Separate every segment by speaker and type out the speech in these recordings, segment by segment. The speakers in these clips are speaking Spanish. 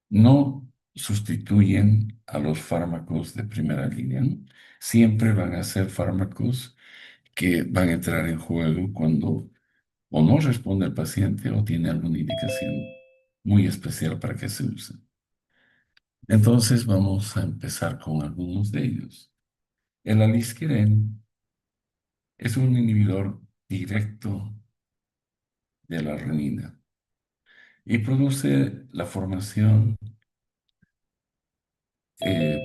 Speaker 1: No sustituyen a los fármacos de primera línea, ¿no? Siempre van a ser fármacos que van a entrar en juego cuando o no responde el paciente o tiene alguna indicación muy especial para que se use. Entonces vamos a empezar con algunos de ellos. El alisquiren es un inhibidor directo de la renina y produce la formación eh,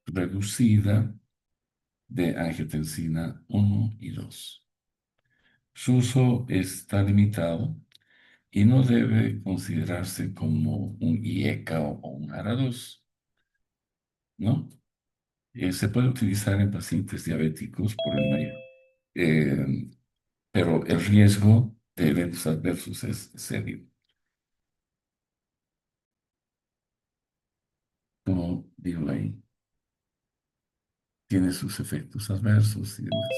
Speaker 1: reducida de angiotensina 1 y 2. Su uso está limitado y no debe considerarse como un IECA o un ARA2, ¿no? Se puede utilizar en pacientes diabéticos por el medio, eh, pero el riesgo de eventos adversos es serio, como digo ahí, tiene sus efectos adversos y demás.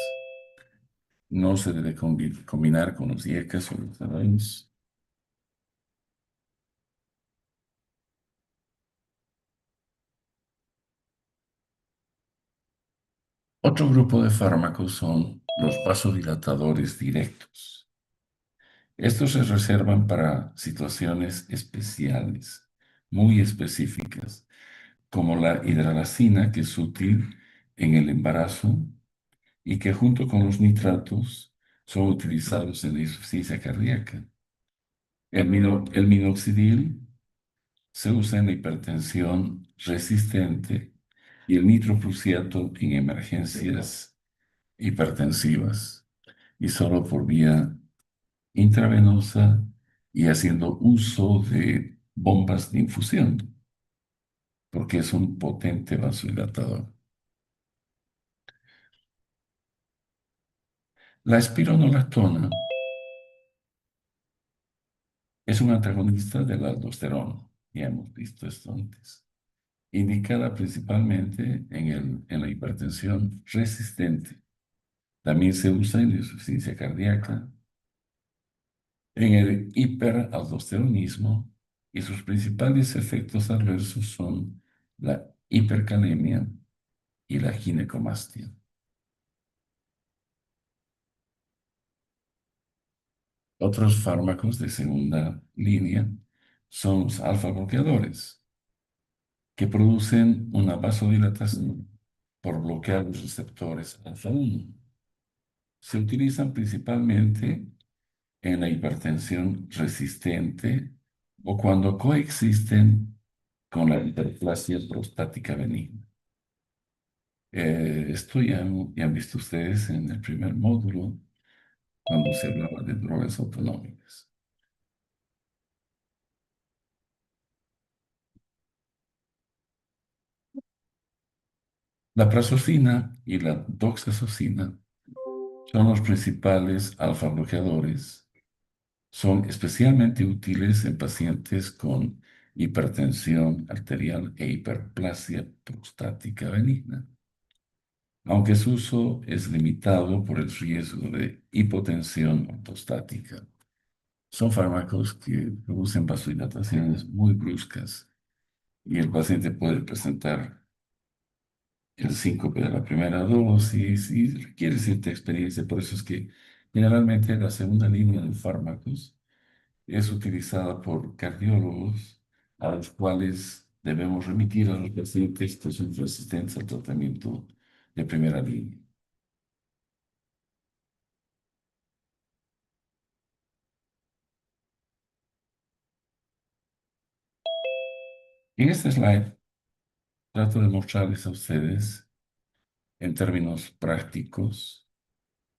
Speaker 1: No se debe combinar con los IECAs o los ARAs. Otro grupo de fármacos son los vasodilatadores directos. Estos se reservan para situaciones especiales, muy específicas, como la hidralazina, que es útil en el embarazo y que junto con los nitratos son utilizados en la insuficiencia cardíaca. El minoxidil se usa en la hipertensión resistente y el nitroprusiato en emergencias hipertensivas y solo por vía intravenosa y haciendo uso de bombas de infusión, porque es un potente vasodilatador. La espironolactona es un antagonista de la aldosterona, ya hemos visto esto antes, indicada principalmente en la hipertensión resistente. También se usa en la insuficiencia cardíaca, en el hiperaldosteronismo, y sus principales efectos adversos son la hipercalemia y la ginecomastia. Otros fármacos de segunda línea son los alfa bloqueadores, que producen una vasodilatación por bloquear los receptores alfa 1. Se utilizan principalmente en la hipertensión resistente o cuando coexisten con la hiperplasia prostática benigna. Esto ya han visto ustedes en el primer módulo cuando se hablaba de drogas autonómicas. La prazosina y la doxazosina son los principales alfa bloqueadores. Son especialmente útiles en pacientes con hipertensión arterial e hiperplasia prostática benigna, aunque su uso es limitado por el riesgo de hipotensión ortostática. Son fármacos que producen vasodilataciones muy bruscas y el paciente puede presentar el síncope de la primera dosis y requiere cierta experiencia. Por eso es que generalmente la segunda línea de fármacos es utilizada por cardiólogos a los cuales debemos remitir a los pacientes que son resistentes al tratamiento de primera línea. En este slide trato de mostrarles a ustedes, en términos prácticos,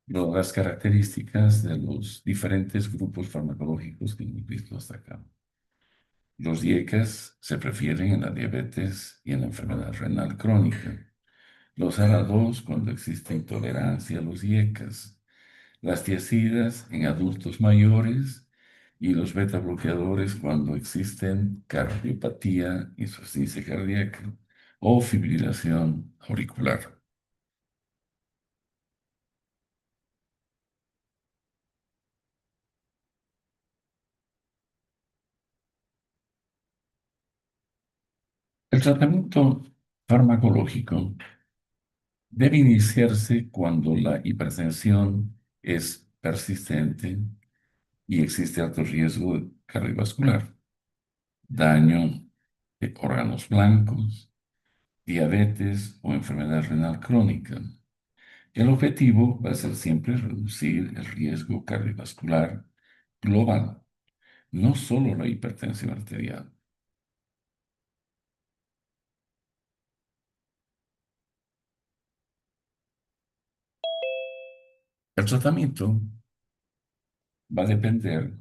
Speaker 1: las características de los diferentes grupos farmacológicos que hemos visto hasta acá. Los IECAS se prefieren en la diabetes y en la enfermedad renal crónica. Los ARA2 cuando existe intolerancia a los IECAS. Las tiazidas en adultos mayores y los beta bloqueadores cuando existen cardiopatía, insuficiencia cardíaca o fibrilación auricular. El tratamiento farmacológico debe iniciarse cuando la hipertensión es persistente y existe alto riesgo cardiovascular, daño de órganos blancos, diabetes o enfermedad renal crónica. El objetivo va a ser siempre reducir el riesgo cardiovascular global, no solo la hipertensión arterial. El tratamiento va a depender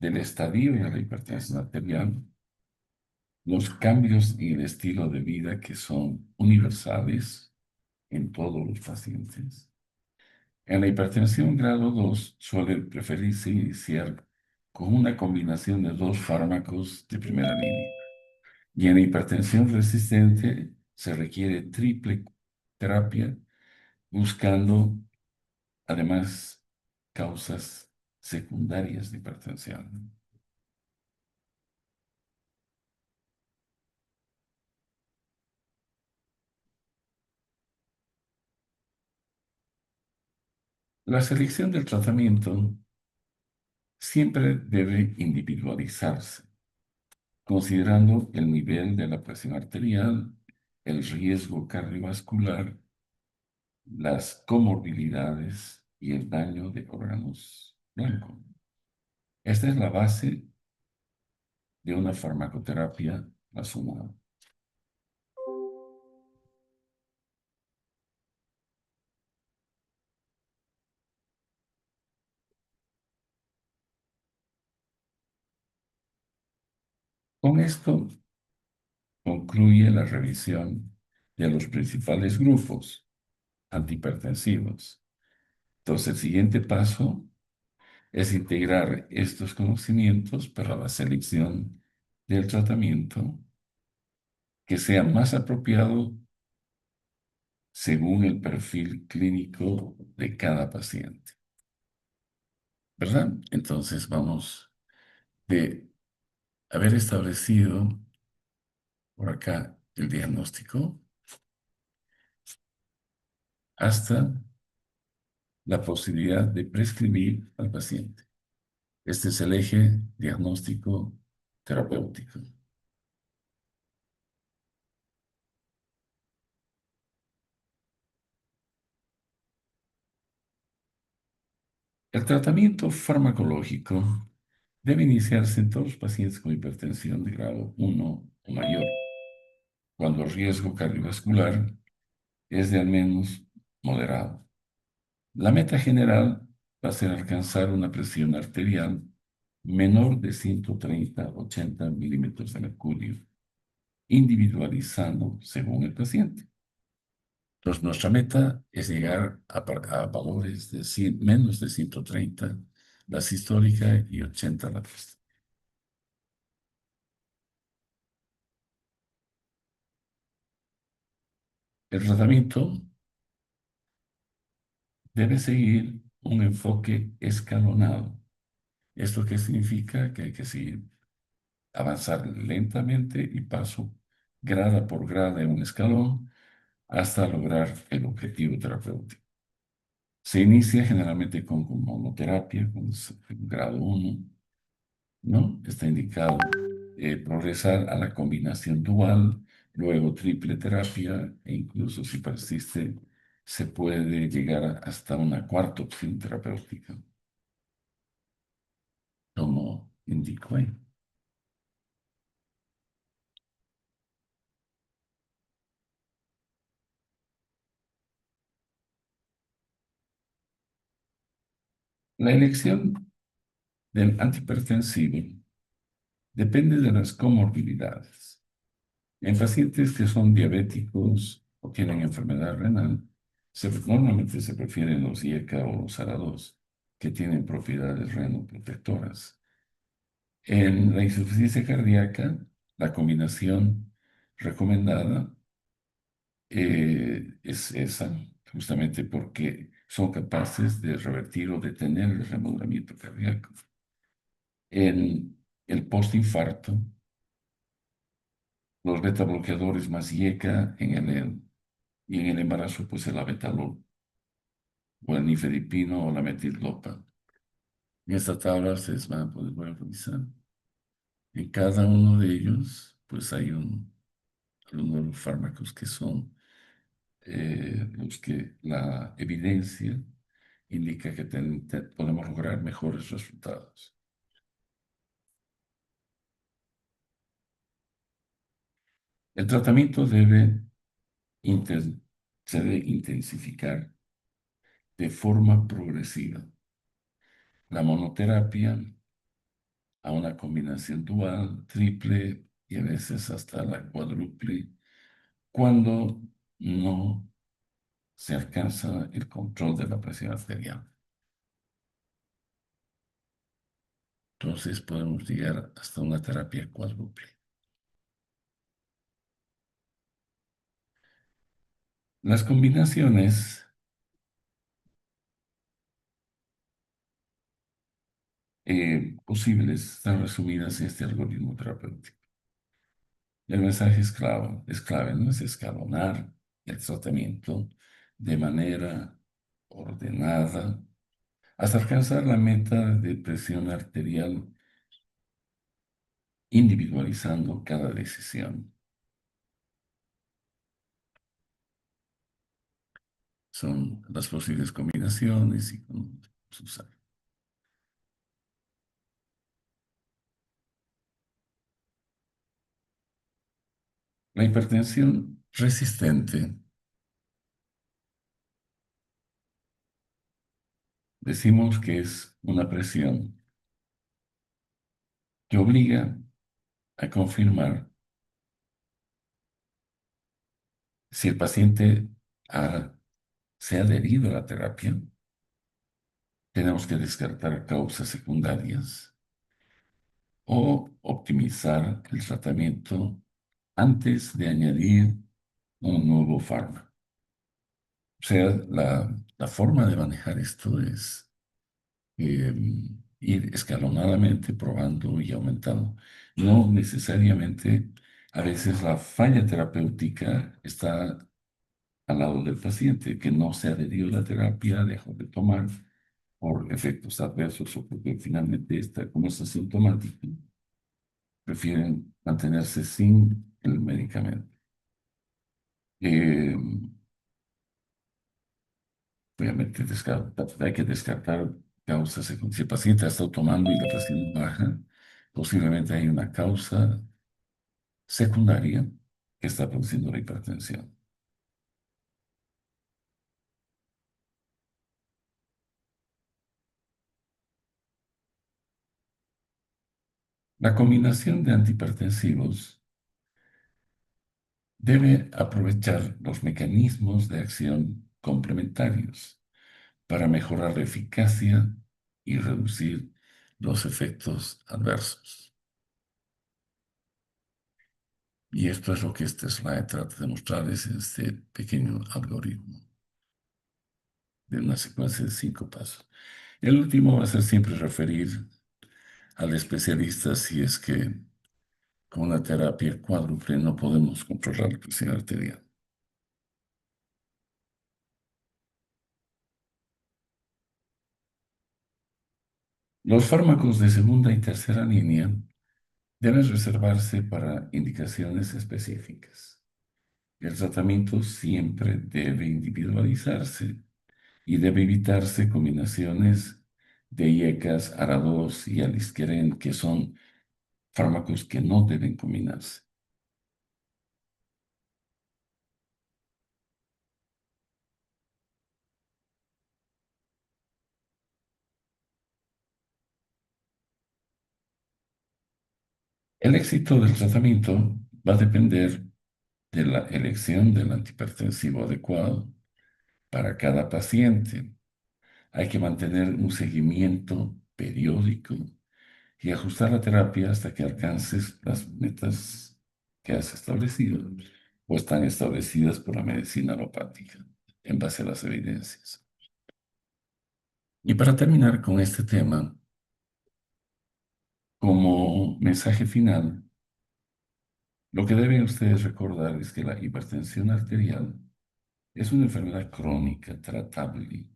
Speaker 1: del estadio de la hipertensión arterial, los cambios en el estilo de vida que son universales en todos los pacientes. En la hipertensión grado 2 suele preferirse iniciar con una combinación de dos fármacos de primera línea. Y en la hipertensión resistente se requiere triple terapia buscando además causas secundarias de hipertensión. La selección del tratamiento siempre debe individualizarse, considerando el nivel de la presión arterial, el riesgo cardiovascular, las comorbilidades y el daño de órganos blancos. Esta es la base de una farmacoterapia razonada. Con esto concluye la revisión de los principales grupos antihipertensivos. Entonces, el siguiente paso es integrar estos conocimientos para la selección del tratamiento que sea más apropiado según el perfil clínico de cada paciente, ¿verdad? Entonces, vamos de haber establecido por acá el diagnóstico hasta la posibilidad de prescribir al paciente. Este es el eje diagnóstico terapéutico. El tratamiento farmacológico debe iniciarse en todos los pacientes con hipertensión de grado 1 o mayor, cuando el riesgo cardiovascular es de al menos moderado. La meta general va a ser alcanzar una presión arterial menor de 130-80 milímetros de mercurio, individualizando según el paciente. Entonces, nuestra meta es llegar a valores de menos de 130 la sistólica y 80 la diástole. El tratamiento debe seguir un enfoque escalonado. ¿Esto qué significa? Que hay que seguir, avanzar lentamente y paso grada por grada en un escalón hasta lograr el objetivo terapéutico. Se inicia generalmente con monoterapia, con grado 1, ¿no? Está indicado progresar a la combinación dual, luego triple terapia e incluso si persiste, se puede llegar hasta una cuarta opción terapéutica, como indicó ahí. La elección del antihipertensivo depende de las comorbilidades. En pacientes que son diabéticos o tienen enfermedad renal, normalmente se prefieren los IECA o los ARA2, que tienen propiedades renoprotectoras. En la insuficiencia cardíaca, la combinación recomendada es esa, justamente porque son capaces de revertir o detener el remodulamiento cardíaco. En el postinfarto, los beta bloqueadores más IECA y en el embarazo, pues el abetalol, o el nifedipino o la metildopa. En esta tabla ustedes van a poder revisar. En cada uno de ellos, pues hay algunos de los fármacos que son los que la evidencia indica que podemos lograr mejores resultados. El tratamiento inten- se debe intensificar de forma progresiva. La monoterapia a una combinación dual, triple y a veces hasta la cuádruple, cuando no se alcanza el control de la presión arterial. Entonces podemos llegar hasta una terapia cuádruple. Las combinaciones posibles están resumidas en este algoritmo terapéutico. El mensaje es clave, ¿no? Es escalonar el tratamiento de manera ordenada hasta alcanzar la meta de presión arterial, individualizando cada decisión. Son las posibles combinaciones y cómo usar. La hipertensión resistente, decimos que es una presión que obliga a confirmar si el paciente se ha adherido a la terapia. Tenemos que descartar causas secundarias o optimizar el tratamiento antes de añadir un nuevo fármaco. O sea, la forma de manejar esto es eh, ir escalonadamente probando y aumentando. No necesariamente, a veces la falla terapéutica está al lado del paciente, que no se adherió a la terapia, dejó de tomar por efectos adversos o porque finalmente está como es asintomático, prefieren mantenerse sin el medicamento. Eh, Obviamente hay que descartar causas secundarias. Si el paciente está tomando y la presión baja, posiblemente hay una causa secundaria que está produciendo la hipertensión. La combinación de antihipertensivos debe aprovechar los mecanismos de acción complementarios para mejorar la eficacia y reducir los efectos adversos. Y esto es lo que este slide trata de mostrarles en este pequeño algoritmo de una secuencia de 5 pasos. El último va a ser siempre referir al especialista si es que con una terapia cuádruple no podemos controlar la presión arterial. Los fármacos de segunda y tercera línea deben reservarse para indicaciones específicas. El tratamiento siempre debe individualizarse y debe evitarse combinaciones de IECAS, ARA2 y alisqueren, que son fármacos que no deben combinarse. El éxito del tratamiento va a depender de la elección del antihipertensivo adecuado para cada paciente. Hay que mantener un seguimiento periódico y ajustar la terapia hasta que alcances las metas que has establecido o están establecidas por la medicina alopática en base a las evidencias. Y para terminar con este tema, como mensaje final, Lo que deben ustedes recordar es que la hipertensión arterial es una enfermedad crónica tratable.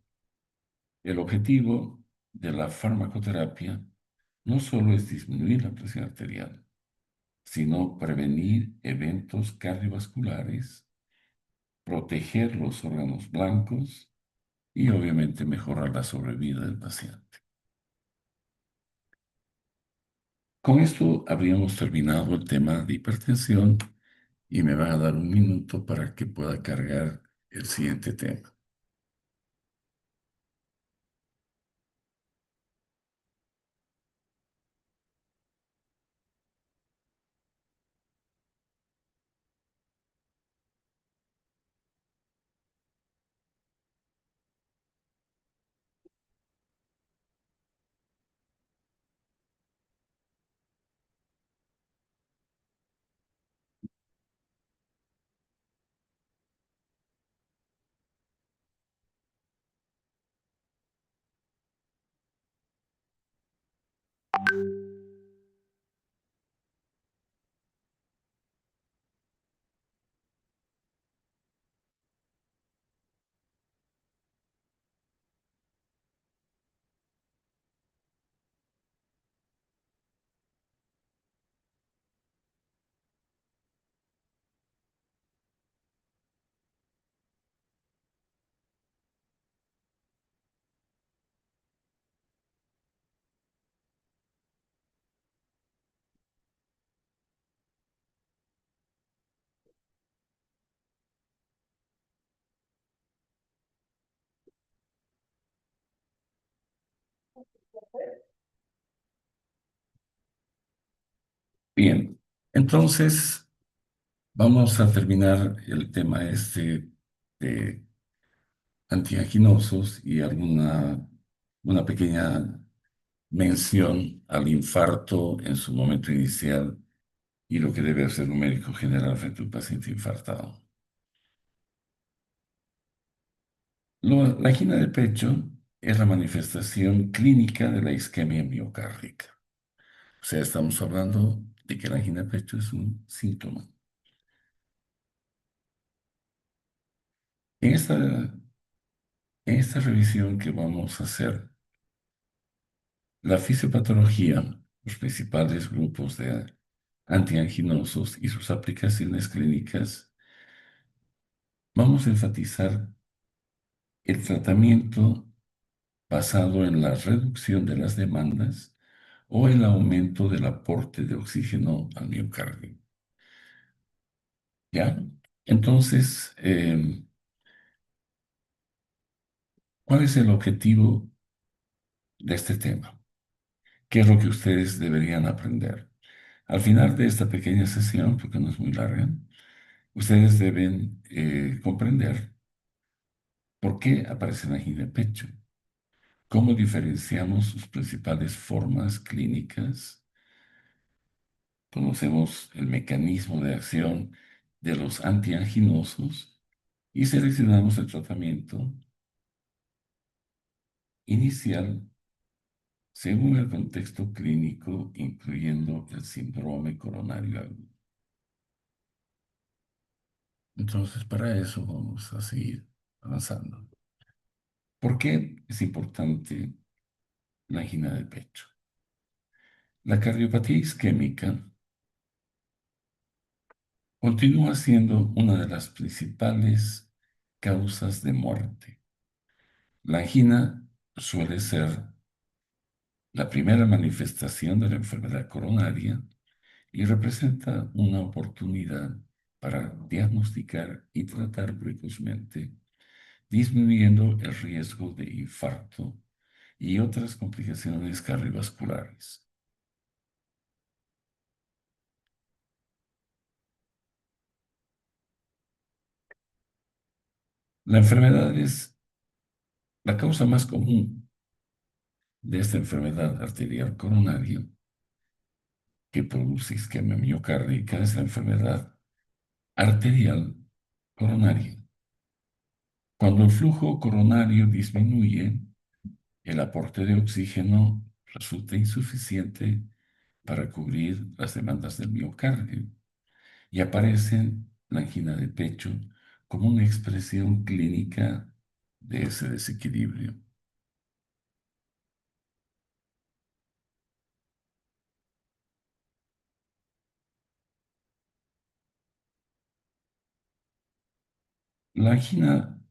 Speaker 1: El objetivo de la farmacoterapia no solo es disminuir la presión arterial, sino prevenir eventos cardiovasculares, proteger los órganos blancos y obviamente mejorar la sobrevida del paciente. Con esto habríamos terminado el tema de hipertensión y me van a dar un minuto para que pueda cargar el siguiente tema. Bien, entonces vamos a terminar el tema este de antianginosos y una pequeña mención al infarto en su momento inicial y lo que debe hacer un médico general frente a un paciente infartado. La angina de pecho es la manifestación clínica de la isquemia miocárdica. O sea, estamos hablando de que la angina de pecho es un síntoma. En esta revisión que vamos a hacer, la fisiopatología, los principales grupos de antianginosos y sus aplicaciones clínicas, vamos a enfatizar el tratamiento basado en la reducción de las demandas o el aumento del aporte de oxígeno al miocardio. ¿Ya? Entonces, ¿cuál es el objetivo de este tema? ¿Qué es lo que ustedes deberían aprender? Al final de esta pequeña sesión, porque no es muy larga, ustedes deben comprender por qué aparece la angina de pecho, cómo diferenciamos sus principales formas clínicas, conocemos el mecanismo de acción de los antianginosos y seleccionamos el tratamiento inicial según el contexto clínico, incluyendo el síndrome coronario agudo. Entonces, para eso vamos a seguir avanzando. ¿Por qué es importante la angina del pecho? La cardiopatía isquémica continúa siendo una de las principales causas de muerte. La angina suele ser la primera manifestación de la enfermedad coronaria y representa una oportunidad para diagnosticar y tratar precozmente, disminuyendo el riesgo de infarto y otras complicaciones cardiovasculares. La enfermedad es la causa más común de esta enfermedad arterial coronaria que produce isquemia miocárdica, es la enfermedad arterial coronaria. Cuando el flujo coronario disminuye, el aporte de oxígeno resulta insuficiente para cubrir las demandas del miocardio y aparece la angina de pecho como una expresión clínica de ese desequilibrio. La angina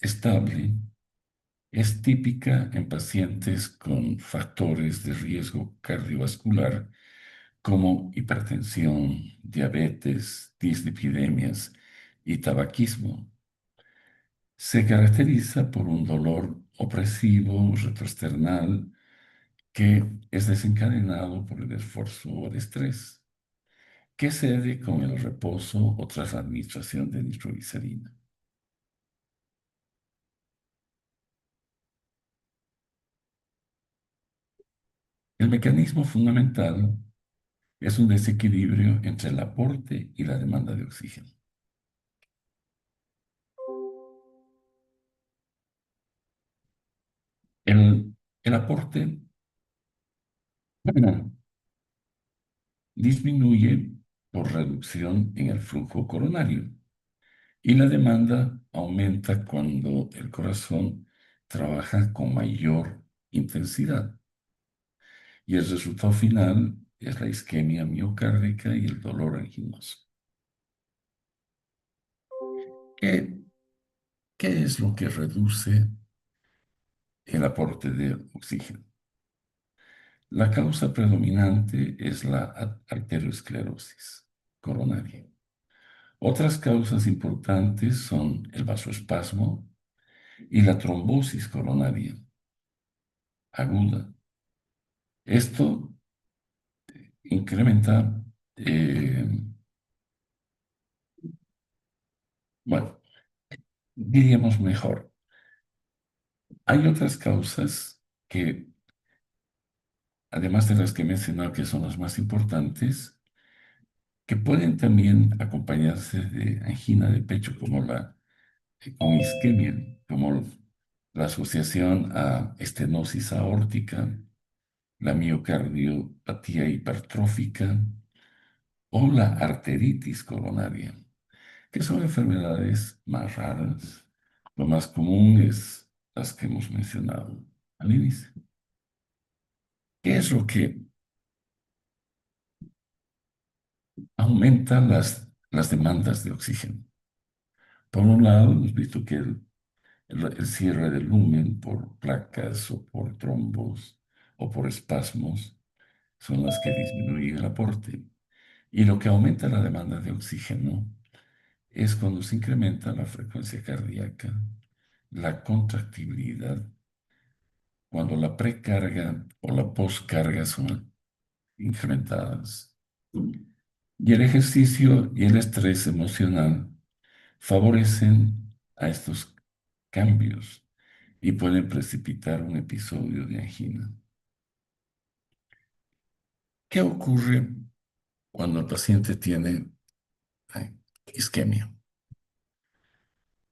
Speaker 1: estable es típica en pacientes con factores de riesgo cardiovascular como hipertensión, diabetes, dislipidemias y tabaquismo. Se caracteriza por un dolor opresivo retroesternal que es desencadenado por el esfuerzo o el estrés, que cede con el reposo o tras la administración de nitroglicerina. El mecanismo fundamental es un desequilibrio entre el aporte y la demanda de oxígeno. El aporte bueno, disminuye por reducción en el flujo coronario y la demanda aumenta cuando el corazón trabaja con mayor intensidad. Y el resultado final es la isquemia miocárdica y el dolor anginoso. ¿Qué, qué es lo que reduce el aporte de oxígeno? La causa predominante es la arteriosclerosis coronaria. Otras causas importantes son el vasoespasmo y la trombosis coronaria aguda. Esto incrementa, eh, bueno, diríamos mejor, hay otras causas que, además de las que he mencionado, que son las más importantes, que pueden también acompañarse de angina de pecho, como la con isquemia, como la asociación a estenosis aórtica, la miocardiopatía hipertrófica o la arteritis coronaria, que son enfermedades más raras. Lo más común es las que hemos mencionado al inicio. ¿Qué es lo que aumenta las demandas de oxígeno? Por un lado, hemos visto que el cierre del lumen por placas o por trombos o por espasmos son las que disminuyen el aporte. Y lo que aumenta la demanda de oxígeno es cuando se incrementa la frecuencia cardíaca, la contractibilidad, cuando la precarga o la postcarga son incrementadas. Y el ejercicio y el estrés emocional favorecen a estos cambios y pueden precipitar un episodio de angina. ¿Qué ocurre cuando el paciente tiene ay, isquemia?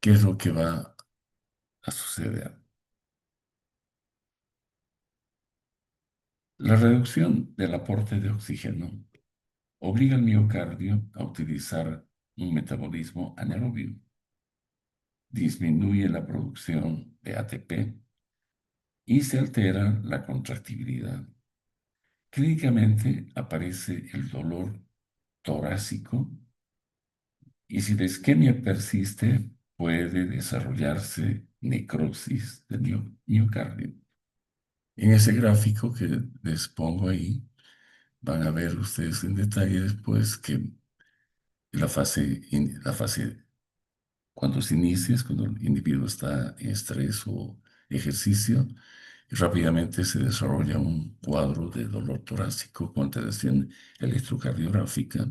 Speaker 1: ¿Qué es lo que va a suceder? La reducción del aporte de oxígeno obliga al miocardio a utilizar un metabolismo anaerobio, disminuye la producción de ATP y se altera la contractibilidad. Clínicamente aparece el dolor torácico y si la isquemia persiste, puede desarrollarse necrosis del miocardio. En ese gráfico que les pongo ahí, van a ver ustedes en detalle después que la fase cuando se inicia es cuando el individuo está en estrés o ejercicio, y rápidamente se desarrolla un cuadro de dolor torácico con alteración electrocardiográfica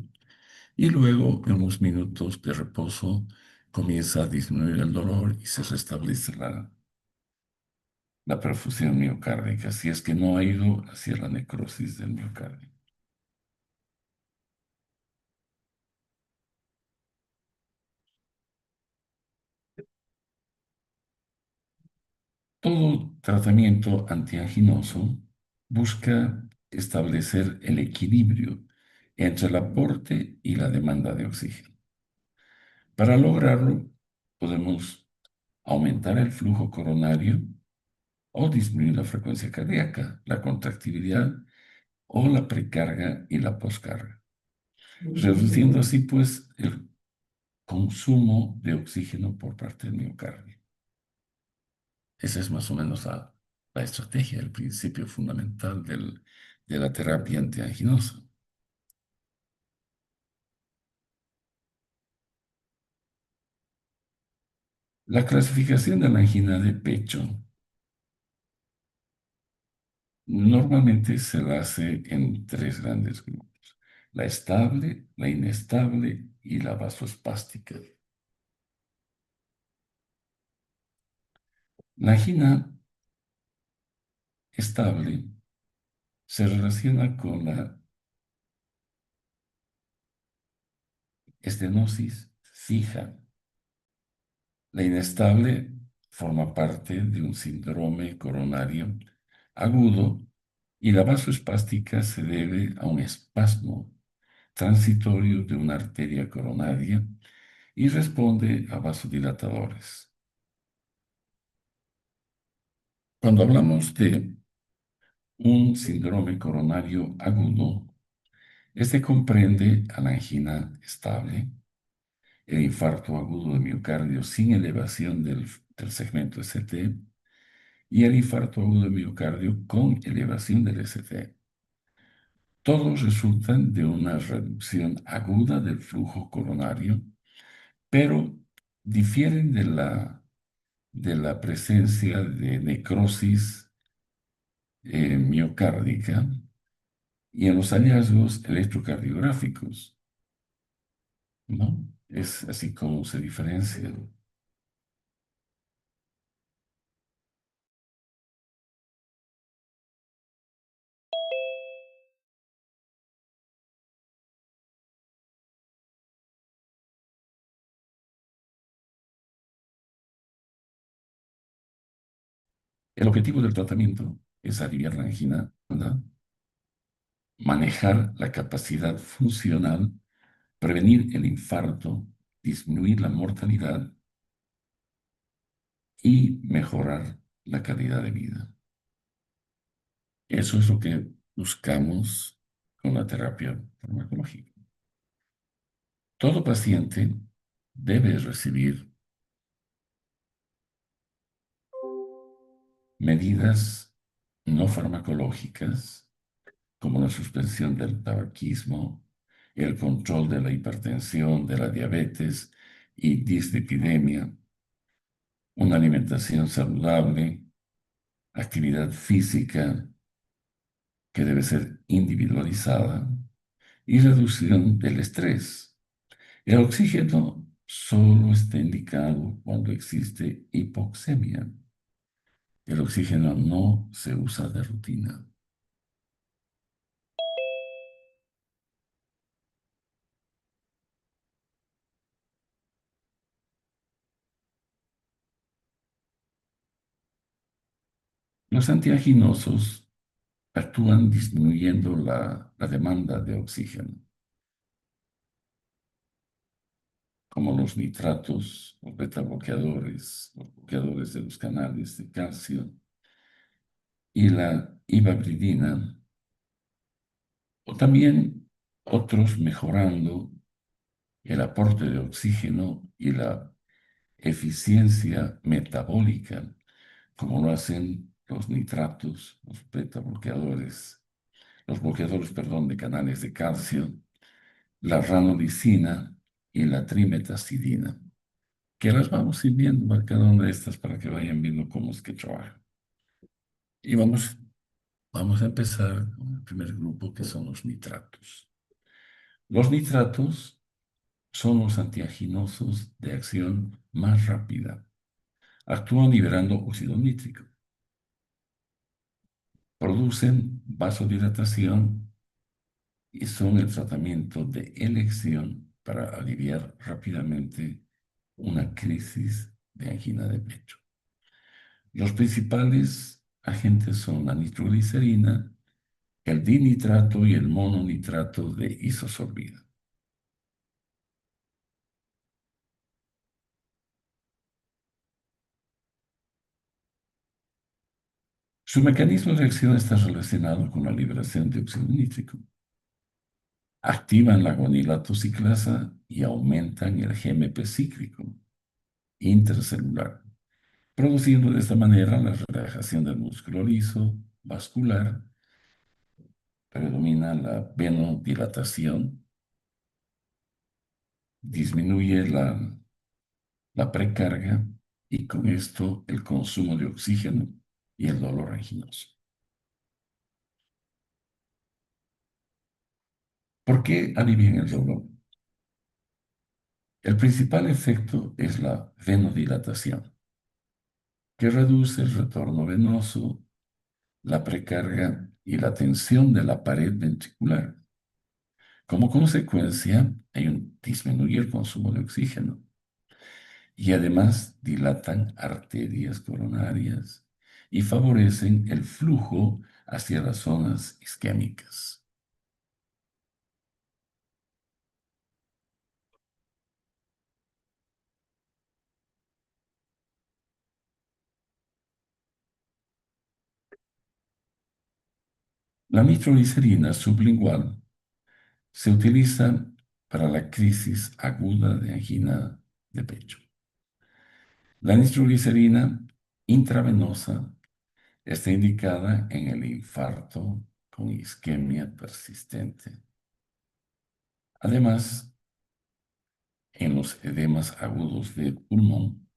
Speaker 1: y luego en unos minutos de reposo comienza a disminuir el dolor y se restablece la perfusión miocárdica, si es que no ha ido hacia la necrosis del miocardio. Todo tratamiento antianginoso busca establecer el equilibrio entre el aporte y la demanda de oxígeno. Para lograrlo, podemos aumentar el flujo coronario o disminuir la frecuencia cardíaca, la contractibilidad o la precarga y la poscarga, reduciendo así pues el consumo de oxígeno por parte del miocardio. Esa es más o menos la estrategia, el principio fundamental de la terapia antianginosa. La clasificación de la angina de pecho normalmente se la hace en tres grandes grupos: la estable, la inestable y la vasoespástica. La angina estable se relaciona con la estenosis fija. La inestable forma parte de un síndrome coronario agudo y la vasoespástica se debe a un espasmo transitorio de una arteria coronaria y responde a vasodilatadores. Cuando hablamos de un síndrome coronario agudo, este comprende a la angina estable, el infarto agudo de miocardio sin elevación del segmento ST y el infarto agudo de miocardio con elevación del ST. Todos resultan de una reducción aguda del flujo coronario, pero difieren de la presencia de necrosis miocárdica y en los hallazgos electrocardiográficos, ¿no? Es así como se diferencian. El objetivo del tratamiento es aliviar la angina, manejar la capacidad funcional, prevenir el infarto, disminuir la mortalidad y mejorar la calidad de vida. Eso es lo que buscamos con la terapia farmacológica. Todo paciente debe recibir medidas no farmacológicas como la suspensión del tabaquismo, el control de la hipertensión, de la diabetes y dislipidemia, una alimentación saludable, actividad física que debe ser individualizada y reducción del estrés. El oxígeno solo está indicado cuando existe hipoxemia. El oxígeno no se usa de rutina. Los antiaginosos actúan disminuyendo la demanda de oxígeno, como los nitratos, los betabloqueadores, los bloqueadores de los canales de calcio y la ibabridina, o también otros mejorando el aporte de oxígeno y la eficiencia metabólica, como lo hacen los nitratos, los betabloqueadores, los bloqueadores, perdón, de canales de calcio, la ranolizina y la trimetazidina, que las vamos a ir viendo a cada una de estas para que vayan viendo cómo es que trabajan. Y vamos a empezar con el primer grupo, que son los nitratos. Los nitratos son los antiaginosos de acción más rápida. Actúan liberando óxido nítrico. Producen vasodilatación y son el tratamiento de elección para aliviar rápidamente una crisis de angina de pecho. Los principales agentes son la nitroglicerina, el dinitrato y el mononitrato de isosorbida. Su mecanismo de acción está relacionado con la liberación de óxido nítrico. Activan la guanilato ciclasa y aumentan el GMP cíclico intracelular, produciendo de esta manera la relajación del músculo liso, vascular, predomina la venodilatación, disminuye la precarga y con esto el consumo de oxígeno y el dolor anginoso. ¿Por qué alivian el dolor? El principal efecto es la venodilatación, que reduce el retorno venoso, la precarga y la tensión de la pared ventricular. Como consecuencia, disminuye el consumo de oxígeno y además dilatan arterias coronarias y favorecen el flujo hacia las zonas isquémicas. La nitroglicerina sublingual se utiliza para la crisis aguda de angina de pecho. La nitroglicerina intravenosa está indicada en el infarto con isquemia persistente. Además, en los edemas agudos del pulmón,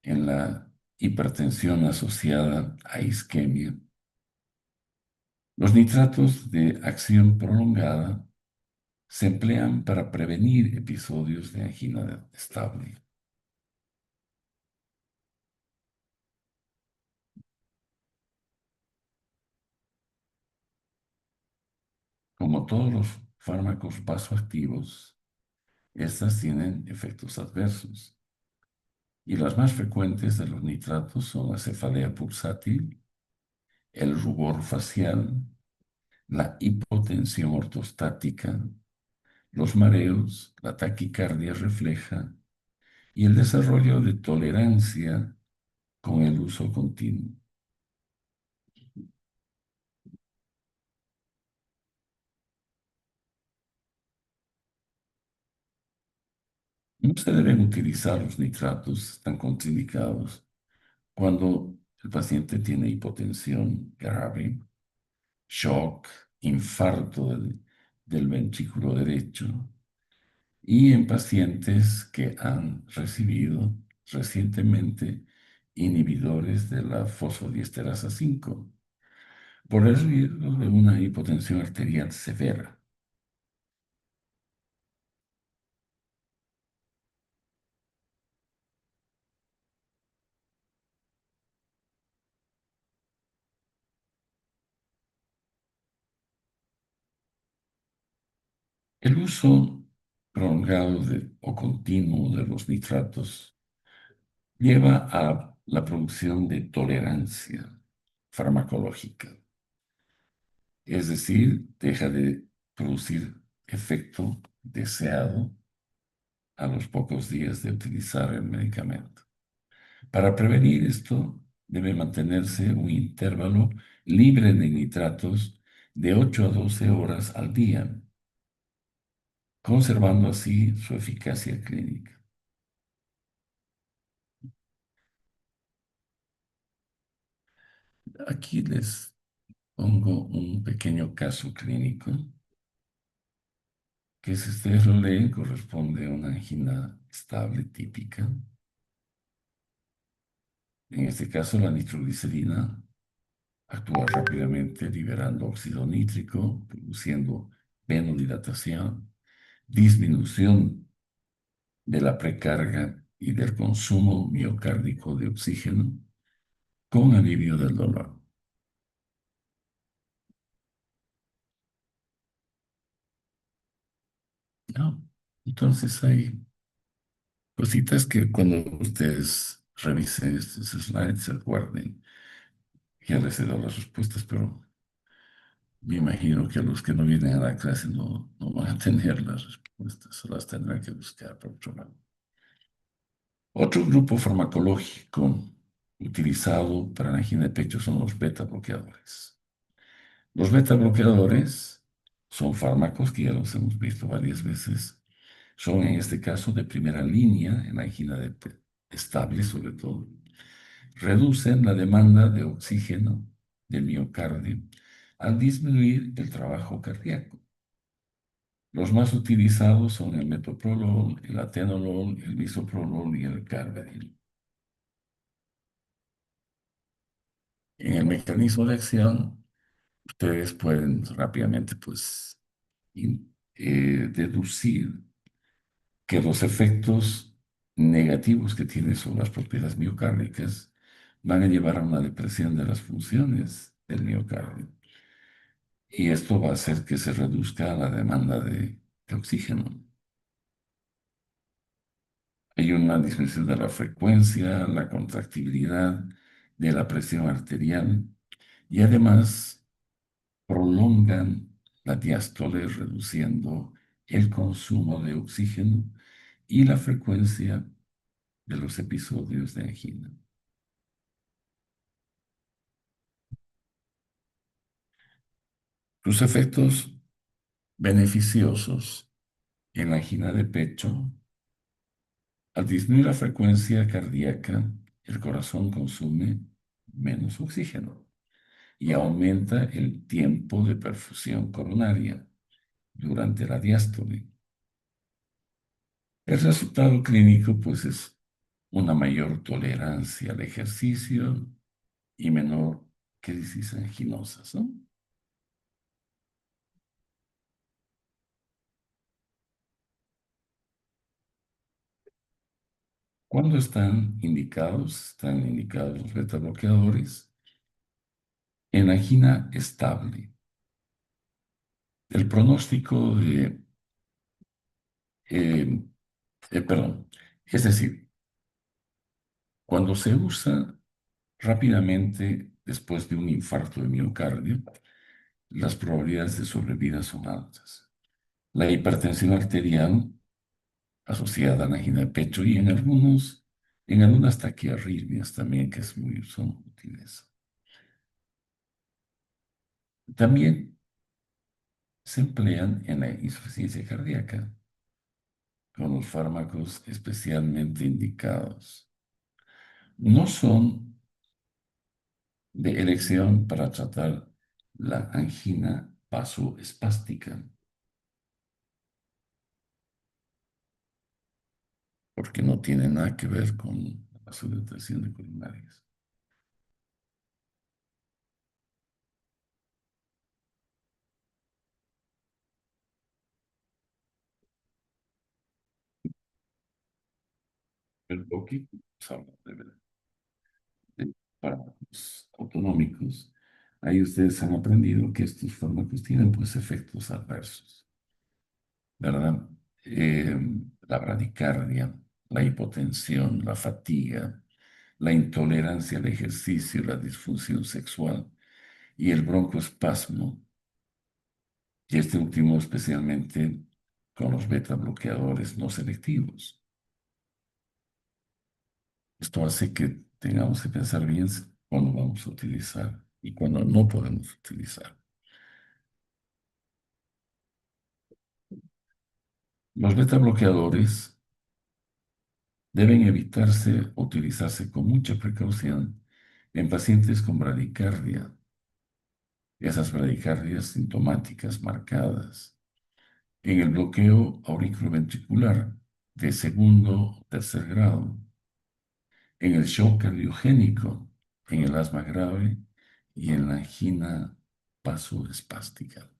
Speaker 1: en la hipertensión asociada a isquemia, los nitratos de acción prolongada se emplean para prevenir episodios de angina estable. Como todos los fármacos vasoactivos, estas tienen efectos adversos. Y las más frecuentes de los nitratos son la cefalea pulsátil, el rubor facial, la hipotensión ortostática, los mareos, la taquicardia refleja y el desarrollo de tolerancia con el uso continuo. No se deben utilizar los nitratos, están contraindicados cuando el paciente tiene hipotensión grave, shock, infarto del ventrículo derecho y en pacientes que han recibido recientemente inhibidores de la fosfodiesterasa 5 por el riesgo de una hipotensión arterial severa. El uso prolongado o continuo de los nitratos lleva a la producción de tolerancia farmacológica, es decir, deja de producir efecto deseado a los pocos días de utilizar el medicamento. Para prevenir esto, debe mantenerse un intervalo libre de nitratos de 8 a 12 horas al día, conservando así su eficacia clínica. Aquí les pongo un pequeño caso clínico que, si ustedes lo leen, corresponde a una angina estable típica. En este caso, la nitroglicerina actúa rápidamente liberando óxido nítrico, produciendo venodilatación, disminución de la precarga y del consumo miocárdico de oxígeno con alivio del dolor. ¿No? Entonces hay cositas que cuando ustedes revisen estos slides se acuerden. Ya les he dado las respuestas, pero Me imagino que los que no vienen a la clase no van a tener las respuestas, solo las tendrán que buscar por otro lado. Otro grupo farmacológico utilizado para la angina de pecho son los beta bloqueadores. Los beta bloqueadores son fármacos que ya los hemos visto varias veces. Son en este caso de primera línea en la angina estable sobre todo. Reducen la demanda de oxígeno del miocardio al disminuir el trabajo cardíaco. Los más utilizados son el metoprolol, el atenolol, el bisoprolol y el carvedil. En el mecanismo de acción, ustedes pueden rápidamente pues, deducir que los efectos negativos que tiene sobre las propiedades miocárdicas van a llevar a una depresión de las funciones del miocardio. Y esto va a hacer que se reduzca la demanda de oxígeno. Hay una disminución de la frecuencia, la contractibilidad de la presión arterial y además prolongan la diástole reduciendo el consumo de oxígeno y la frecuencia de los episodios de angina. Sus efectos beneficiosos en la angina de pecho, al disminuir la frecuencia cardíaca, el corazón consume menos oxígeno y aumenta el tiempo de perfusión coronaria durante la diástole. El resultado clínico, pues, es una mayor tolerancia al ejercicio y menor crisis anginosas, ¿no? ¿Cuándo están indicados? Están indicados los beta bloqueadores en angina estable. El pronóstico eh, perdón, es decir, cuando se usa rápidamente después de un infarto de miocardio, las probabilidades de sobrevida son altas. La hipertensión arterial asociada a la angina de pecho y en algunas taquiarritmias también que son útiles. También se emplean en la insuficiencia cardíaca con los fármacos especialmente indicados. No son de elección para tratar la angina vasoespástica, porque no tiene nada que ver con la vasodilatación de coronarias. El poquito se habla de fármacos autonómicos. Ahí ustedes han aprendido que estos fármacos tienen pues efectos adversos, ¿verdad? Eh, la bradicardia, la hipotensión, la fatiga, la intolerancia al ejercicio, la disfunción sexual y el broncoespasmo, y este último especialmente con los beta bloqueadores no selectivos. Esto hace que tengamos que pensar bien cuándo vamos a utilizar y cuándo no podemos utilizar. Los beta bloqueadores deben evitarse o utilizarse con mucha precaución en pacientes con bradicardia, esas bradicardias sintomáticas marcadas, en el bloqueo auriculoventricular de segundo o tercer grado, en el shock cardiogénico, en el asma grave y en la angina vasoespástica.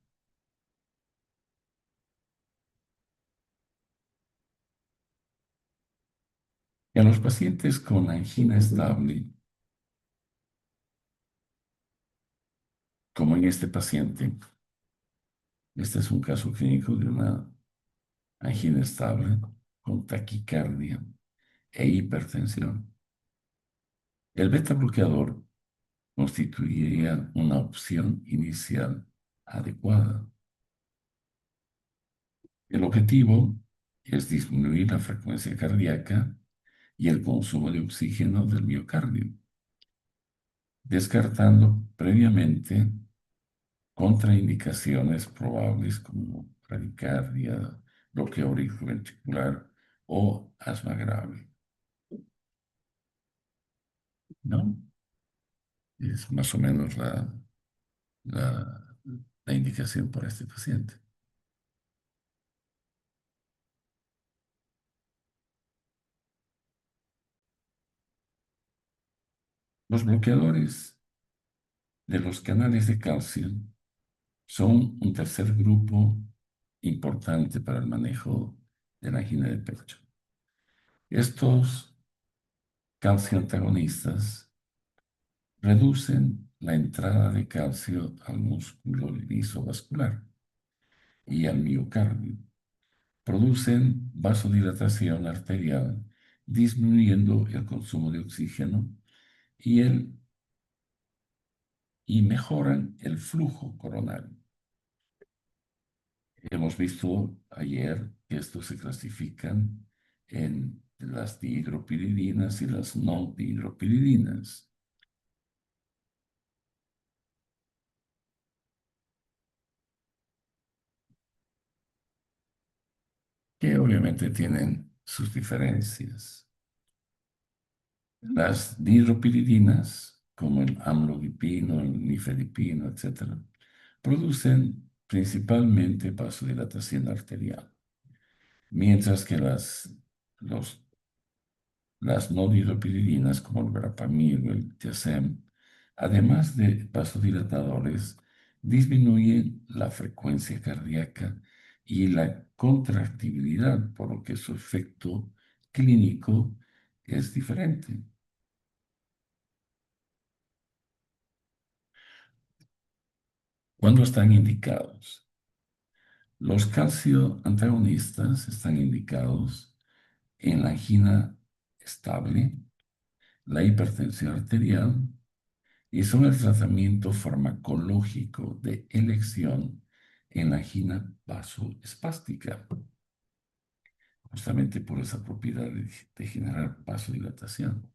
Speaker 1: Y a los pacientes con angina estable, como en este paciente, este es un caso clínico de una angina estable con taquicardia e hipertensión. El beta bloqueador constituiría una opción inicial adecuada. El objetivo es disminuir la frecuencia cardíaca y el consumo de oxígeno del miocardio, descartando previamente contraindicaciones probables como bradicardia, bloqueo auriculoventricular o asma grave, ¿no? Es más o menos la, la indicación para este paciente. Los bloqueadores de los canales de calcio son un tercer grupo importante para el manejo de la angina de pecho. Estos calcio antagonistas reducen la entrada de calcio al músculo liso vascular y al miocardio. Producen vasodilatación arterial, disminuyendo el consumo de oxígeno y, y mejoran el flujo coronario. Hemos visto ayer que estos se clasifican en las dihidropiridinas y las no dihidropiridinas, que obviamente tienen sus diferencias. Las dihidropiridinas, como el amlodipino, el nifedipino, etcétera, producen principalmente vasodilatación arterial, mientras que los las no dihidropiridinas, como el verapamil o el tiazem, además de vasodilatadores, disminuyen la frecuencia cardíaca y la contractibilidad, por lo que su efecto clínico es diferente. ¿Cuándo están indicados? Los calcio antagonistas están indicados en la angina estable, la hipertensión arterial, y son el tratamiento farmacológico de elección en la angina vasoespástica, justamente por esa propiedad de generar vasodilatación.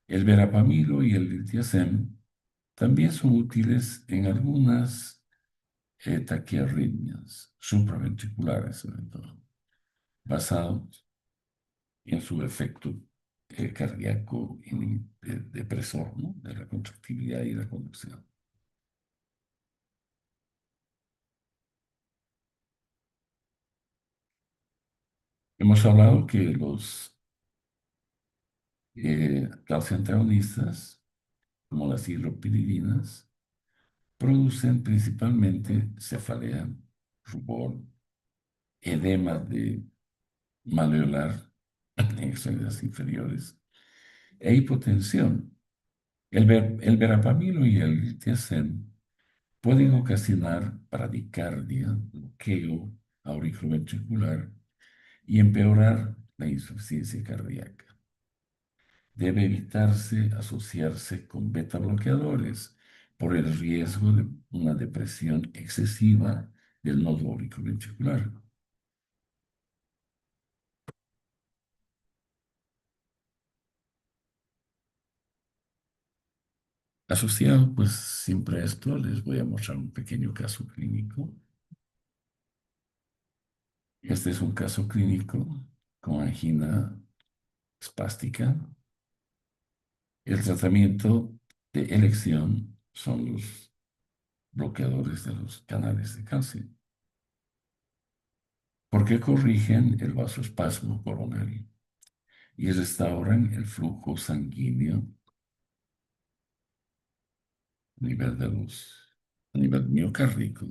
Speaker 1: El verapamilo y el diltiazem también son útiles en algunas taquiarritmias supraventriculares, sobre todo, basados en su efecto cardíaco depresor, ¿no? De la contractibilidad y la conducción. Hemos hablado que los calcio-antagonistas, como las hidropiridinas, producen principalmente cefalea, rubor, edema de maleolar en extremidades inferiores e hipotensión. El verapamilo y el tiazem pueden ocasionar bradicardia, bloqueo auriculoventricular y empeorar la insuficiencia cardíaca. Debe evitarse asociarse con beta bloqueadores por el riesgo de una depresión excesiva del nodo auriculoventricular. Asociado, pues, siempre a esto, les voy a mostrar un pequeño caso clínico. Este es un caso clínico con angina espástica. El tratamiento de elección son los bloqueadores de los canales de calcio, porque corrigen el vasoespasmo coronario y restauran el flujo sanguíneo a nivel a nivel miocárdico,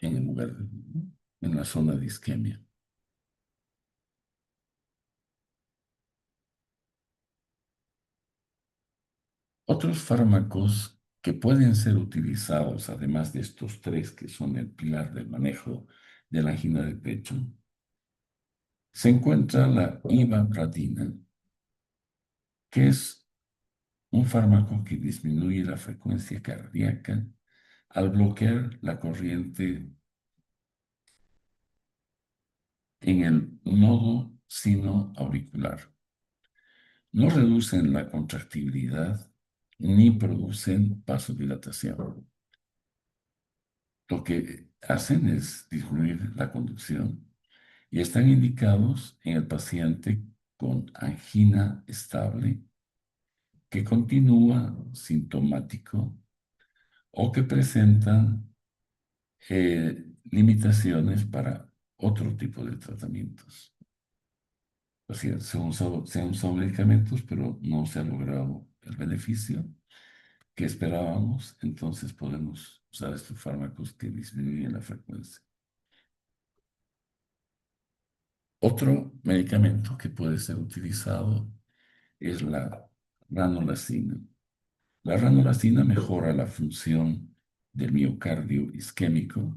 Speaker 1: en el lugar, en la zona de isquemia. Otros fármacos que pueden ser utilizados, además de estos tres que son el pilar del manejo de la angina de pecho, se encuentra la ivabradina, que es un fármaco que disminuye la frecuencia cardíaca al bloquear la corriente en el nodo sinoauricular. No reducen la contractibilidad ni producen vasodilatación. Lo que hacen es disminuir la conducción y están indicados en el paciente con angina estable que continúa sintomático o que presentan limitaciones para otro tipo de tratamientos. O sea, se han usado medicamentos, pero no se ha logrado el beneficio que esperábamos, entonces podemos usar estos fármacos que disminuyen la frecuencia. Otro medicamento que puede ser utilizado es la ranolacina. La ranolacina mejora la función del miocardio isquémico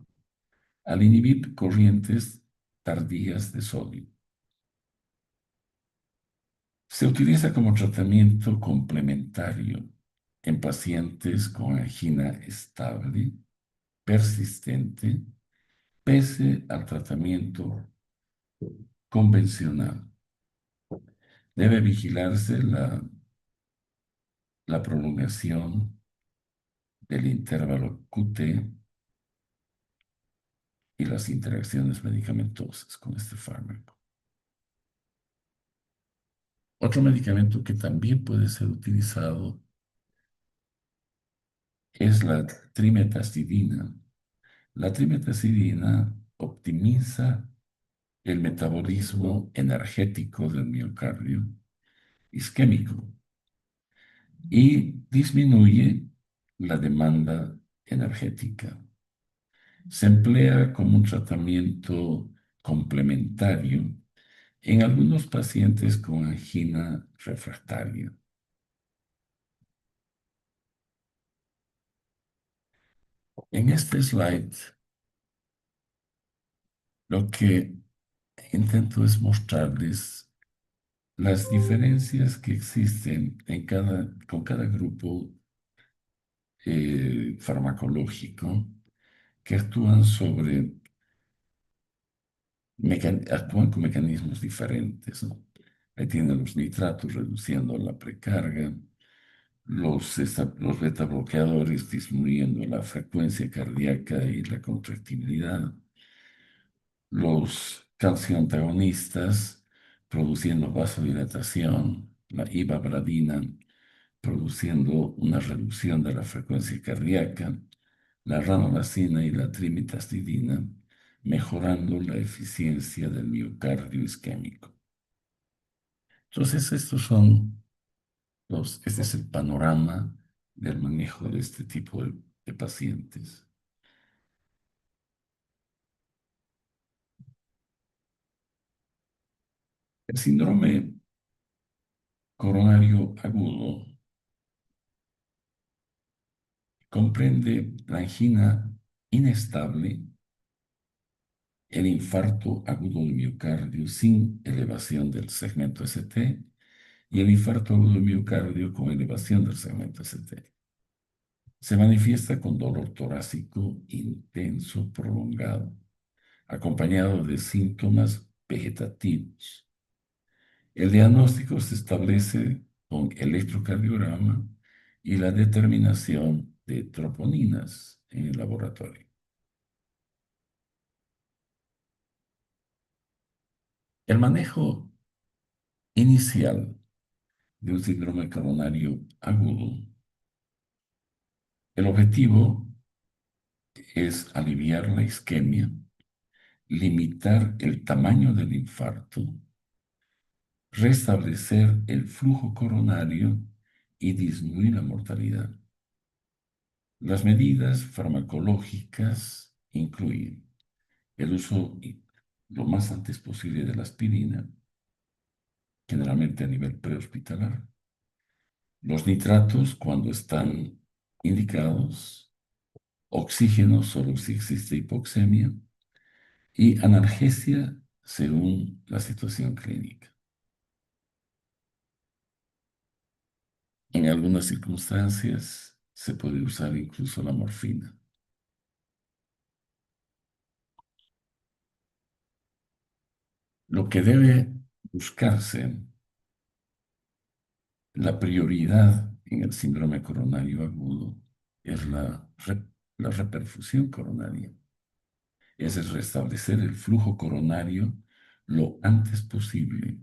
Speaker 1: al inhibir corrientes tardías de sodio. Se utiliza como tratamiento complementario en pacientes con angina estable, persistente, pese al tratamiento convencional. Debe vigilarse la prolongación del intervalo QT y las interacciones medicamentosas con este fármaco. Otro medicamento que también puede ser utilizado es la trimetazidina. La trimetazidina optimiza el metabolismo energético del miocardio isquémico y disminuye la demanda energética. Se emplea como un tratamiento complementario en algunos pacientes con angina refractaria. En este slide, lo que intento es mostrarles las diferencias que existen con cada grupo farmacológico que actúan con mecanismos diferentes, ¿no? Ahí tienen los nitratos reduciendo la precarga, los beta bloqueadores disminuyendo la frecuencia cardíaca y la contractibilidad, los calcioantagonistas produciendo vasodilatación, la ivabradina produciendo una reducción de la frecuencia cardíaca, la ranolacina y la trimetazidina mejorando la eficiencia del miocardio isquémico. Entonces, este es el panorama del manejo de este tipo de pacientes. El síndrome coronario agudo comprende la angina inestable, el infarto agudo del miocardio sin elevación del segmento ST y el infarto agudo del miocardio con elevación del segmento ST. Se manifiesta con dolor torácico intenso, prolongado, acompañado de síntomas vegetativos. El diagnóstico se establece con electrocardiograma y la determinación de troponinas en el laboratorio. El manejo inicial de un síndrome coronario agudo, el objetivo es aliviar la isquemia, limitar el tamaño del infarto, restablecer el flujo coronario y disminuir la mortalidad. Las medidas farmacológicas incluyen el uso lo más antes posible de la aspirina, generalmente a nivel prehospitalar, los nitratos cuando están indicados, oxígeno solo si existe hipoxemia y analgesia según la situación clínica. En algunas circunstancias se puede usar incluso la morfina. Lo que debe buscarse, la prioridad en el síndrome coronario agudo es la reperfusión coronaria. Es restablecer el flujo coronario lo antes posible.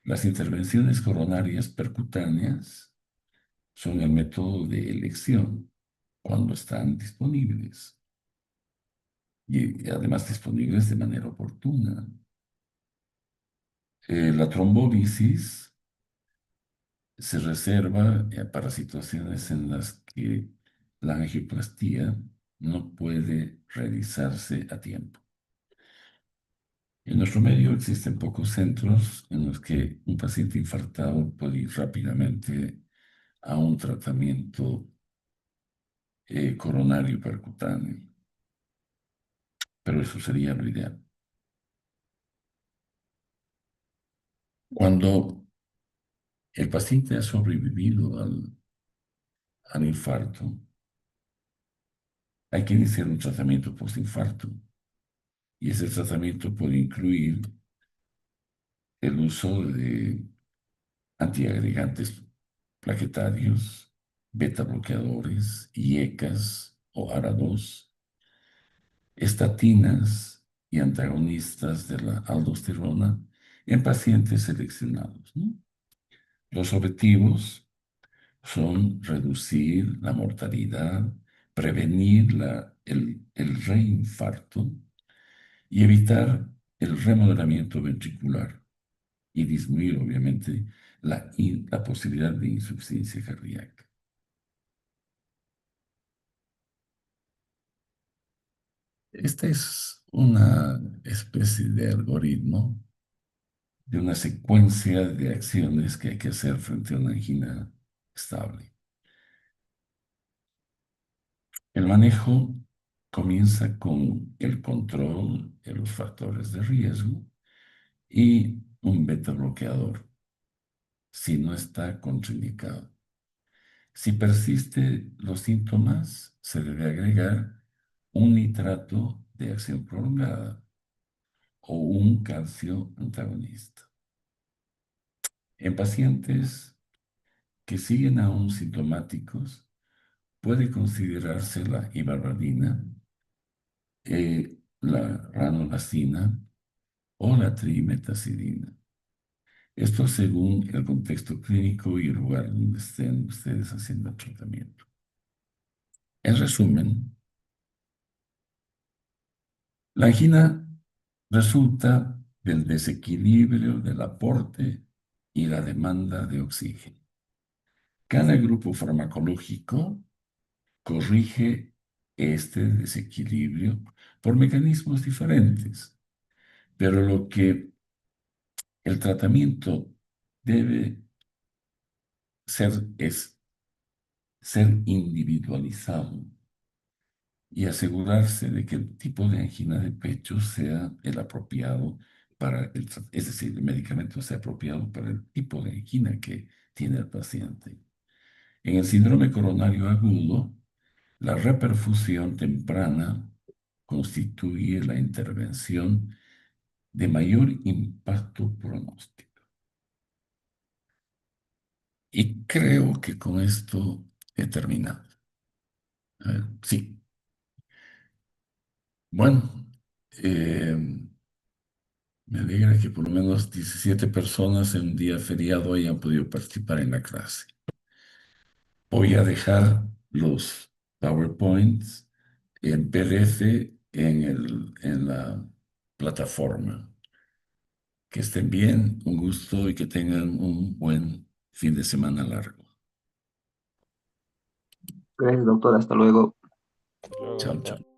Speaker 1: Las intervenciones coronarias percutáneas son el método de elección cuando están disponibles y además disponibles de manera oportuna. La trombólisis se reserva para situaciones en las que la angioplastía no puede realizarse a tiempo. En nuestro medio existen pocos centros en los que un paciente infartado puede ir rápidamente a un tratamiento coronario percutáneo, pero eso sería lo ideal. Cuando el paciente ha sobrevivido al infarto, hay que iniciar un tratamiento postinfarto y ese tratamiento puede incluir el uso de antiagregantes plaquetarios, beta bloqueadores, IECAS o ARA2, estatinas y antagonistas de la aldosterona en pacientes seleccionados, ¿no? Los objetivos son reducir la mortalidad, prevenir el reinfarto y evitar el remodelamiento ventricular y disminuir, obviamente, la posibilidad de insuficiencia cardíaca. Esta es una especie de algoritmo, de una secuencia de acciones que hay que hacer frente a una angina estable. El manejo comienza con el control de los factores de riesgo y un beta bloqueador, si no está contraindicado. Si persisten los síntomas, se debe agregar un nitrato de acción prolongada o un calcio antagonista. En pacientes que siguen aún sintomáticos, puede considerarse la ibarbadina, la ranolazina o la trimetazidina. Esto según el contexto clínico y el lugar donde estén ustedes haciendo el tratamiento. En resumen, la angina resulta del desequilibrio del aporte y la demanda de oxígeno. Cada grupo farmacológico corrige este desequilibrio por mecanismos diferentes, pero lo que el tratamiento debe ser es ser individualizado y asegurarse de que el tipo de angina de pecho sea el apropiado es decir, el medicamento sea apropiado para el tipo de angina que tiene el paciente. En el síndrome coronario agudo, la reperfusión temprana constituye la intervención de mayor impacto pronóstico. Y creo que con esto he terminado. Sí, bueno, eh, me alegra que por lo menos 17 personas en un día feriado hayan podido participar en la clase. Voy a dejar los PowerPoints en PDF en la plataforma. Que estén bien, un gusto y que tengan un buen fin de semana largo.
Speaker 2: Gracias, doctor. Hasta luego.
Speaker 3: Hasta luego,
Speaker 1: Chao,
Speaker 3: doctor.
Speaker 1: chao.